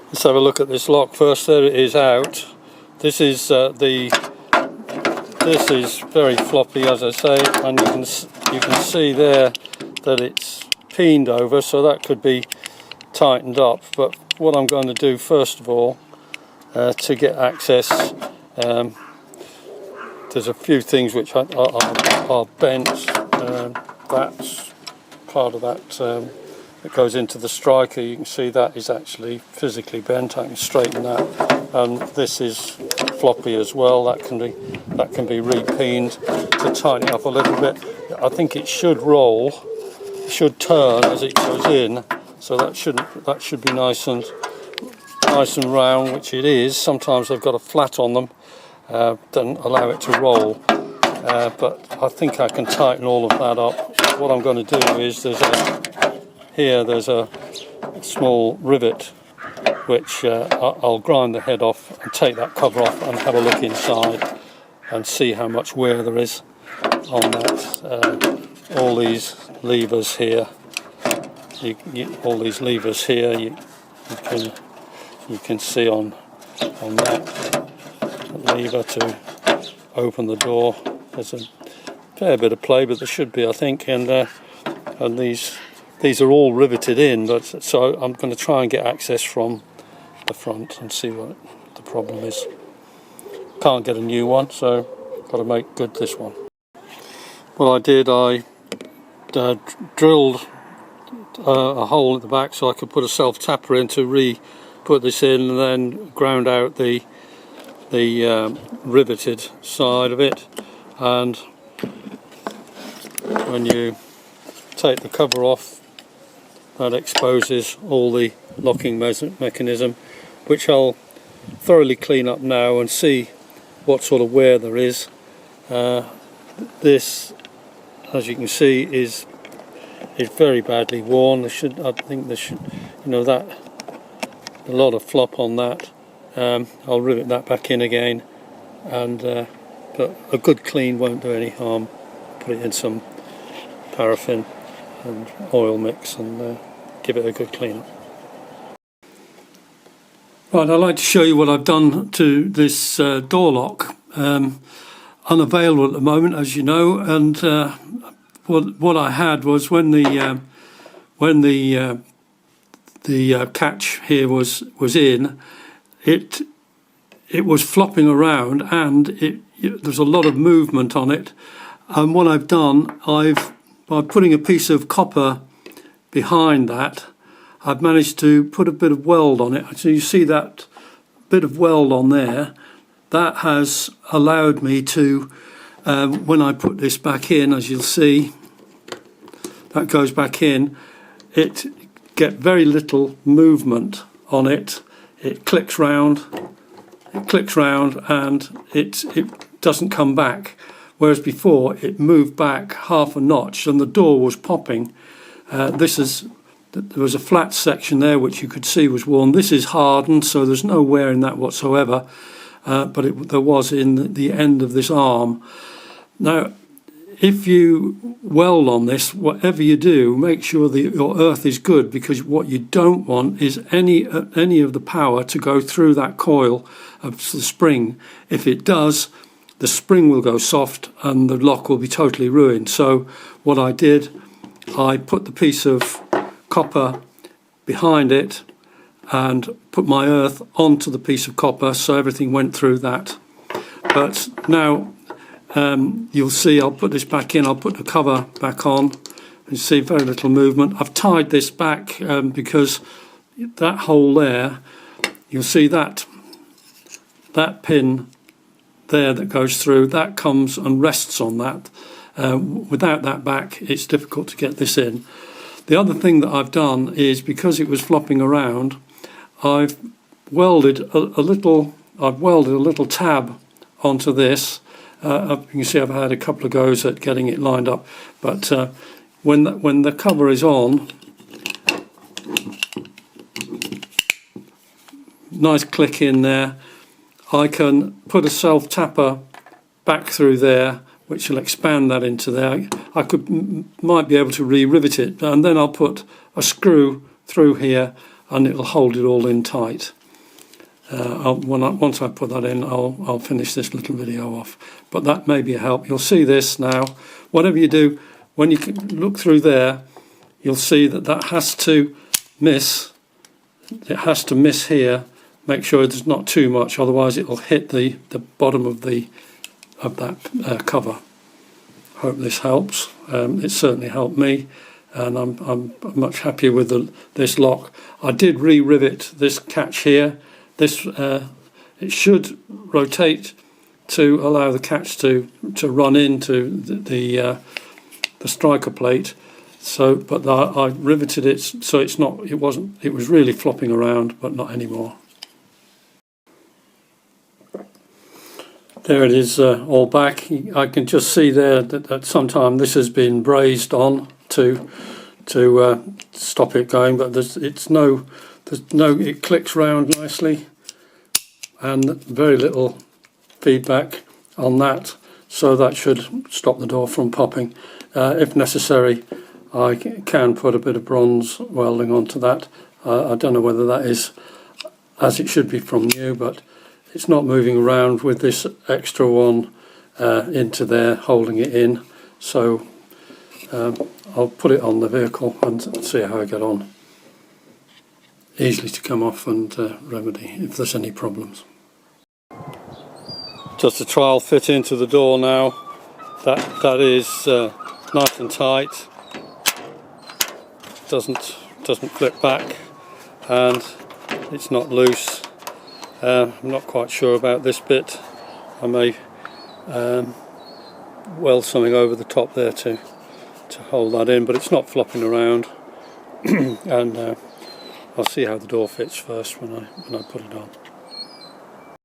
Let's have a look at this lock first. There it is out. This is this is very floppy, as I say, and you can see there that it's peened over, so that could be tightened up. But what I'm going to do first of all to get access, there's a few things which are bent. That's part of that that goes into the striker. You can see that is actually physically bent. I can straighten that, and this is floppy as well. That can be repeened to tighten it up a little bit. I think it should roll, should turn as it goes in, so that should be nice and round, which it is. Sometimes they've got a flat on them, doesn't allow it to roll, but I think I can tighten all of that up. What I'm going to do is there's a small rivet which I'll grind the head off and take that cover off and have a look inside and see how much wear there is on that. All these levers here, you can see on that lever to open the door. There's a fair bit of play, but there should be, I think, and these are all riveted in, but so I'm going to try and get access from the front and see what the problem is. Can't get a new one, so got to make good this one. What I did, I drilled a hole at the back so I could put a self-tapper in to put this in, and then ground out the riveted side of it. And when you take the cover off, that exposes all the locking mechanism, which I'll thoroughly clean up now and see what sort of wear there is. This, as you can see, is very badly worn. I think there should, that a lot of flop on that. I'll rivet that back in again, and but a good clean won't do any harm. Put it in some paraffin and oil mix and give it a good clean up. Right, I'd like to show you what I've done to this door lock. Unavailable at the moment, as you know, and what I had was when the catch here was in, it was flopping around, and there's a lot of movement on it. And what I've done, by putting a piece of copper behind that, I've managed to put a bit of weld on it. So you see that bit of weld on there. That has allowed me to, when I put this back in, as you'll see, that goes back in, it get very little movement on it. It clicks round, and it doesn't come back. Whereas before it moved back half a notch and the door was popping. There was a flat section there which you could see was worn. This is hardened, so there's no wear in that whatsoever, but there was in the end of this arm. Now, if you weld on this, whatever you do, make sure that your earth is good, because what you don't want is any of the power to go through that coil of the spring. If it does, the spring will go soft and the lock will be totally ruined. So what I did, I put the piece of copper behind it and put my earth onto the piece of copper, so everything went through that. But now you'll see, I'll put this back in, I'll put the cover back on, and you see very little movement. I've tied this back because that hole there, you'll see that pin there that goes through, that comes and rests on that. Without that back, it's difficult to get this in. The other thing that I've done is, because it was flopping around, I've welded a little tab onto this. You can see I've had a couple of goes at getting it lined up, but when the cover is on, nice click in there, I can put a self-tapper back through there, which will expand that into there. I might be able to re-rivet it, and then I'll put a screw through here and it'll hold it all in tight. once I put that in, I'll finish this little video off. But that may be a help. You'll see this now. Whatever you do, when you look through there, you'll see that has to miss. It has to miss here. Make sure there's not too much, otherwise it will hit the bottom of that cover. Hope this helps. It certainly helped me, and I'm much happier with this lock. I did re-rivet this catch here. This it should rotate to allow the catch to run into the striker plate. So, but I riveted it so it was really flopping around, but not anymore. There it is, all back. I can just see there that sometime this has been brazed on to stop it going, but it clicks round nicely, and very little feedback on that, so that should stop the door from popping. If necessary, I can put a bit of bronze welding onto that. I don't know whether that is as it should be from new, but it's not moving around with this extra one into there holding it in, so I'll put it on the vehicle and see how I get on. Easily to come off and remedy if there's any problems. Just a trial fit into the door now. That is nice and tight. Doesn't flip back, and it's not loose. I'm not quite sure about this bit. I may weld something over the top there to hold that in, but it's not flopping around. And I'll see how the door fits first when I put it on.